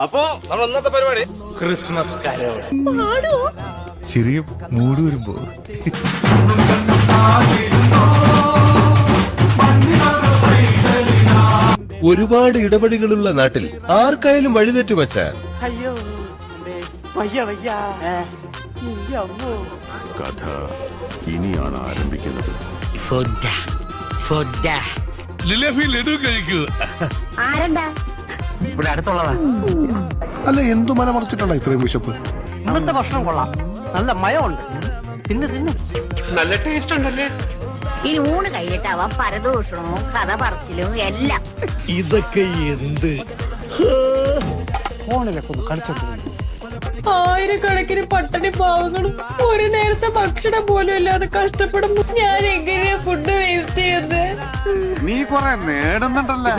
അപ്പോ നമ്മൾ ഇന്നത്തെ പരിപാടി ക്രിസ്മസ് കരോൾ. ചെറിയ മൂട് വരുമ്പോ ഒരുപാട് ഇടപെടികളുള്ള നാട്ടിൽ ആർക്കായാലും വഴിതെറ്റു വച്ചാൽ അയ്യോ വയ്യ വയ്യ കഥ ഇനിയാണ് ആരംഭിക്കുന്നത്. ഇവിടെ അടുത്തുള്ളതാ. അല്ല എന്തു മന മറച്ചിട്ടുണ്ടോ ഇത്രയും വിശപ്പ്? ഇന്നത്തെ ഭക്ഷണം കൊള്ളാം, നല്ല മയമുണ്ട്. തിന്നു നല്ല ടേസ്റ്റ് ഉണ്ടല്ലേ? ഈ ഊണ് കഴിഞ്ഞിട്ടാവാം പരദൂഷണവും കഥ പറച്ചിലും എല്ലാം. ഇതൊക്കെ എന്ത് ഫോണിലൊക്കെ ഒന്ന് കളിച്ചോണ്ട് ആയിരക്കണക്കിന് പട്ടണി പാവങ്ങളും ഒരു നേരത്തെ ഭക്ഷണം പോലും ഇല്ലാതെ കഷ്ടപ്പെടുമ്പോ ഞാൻ എങ്ങനെയാ ഫുഡ് വേസ്റ്റ് ചെയ്യുന്നത്? നീ കൊറേ നേടുന്നുണ്ടല്ലേ.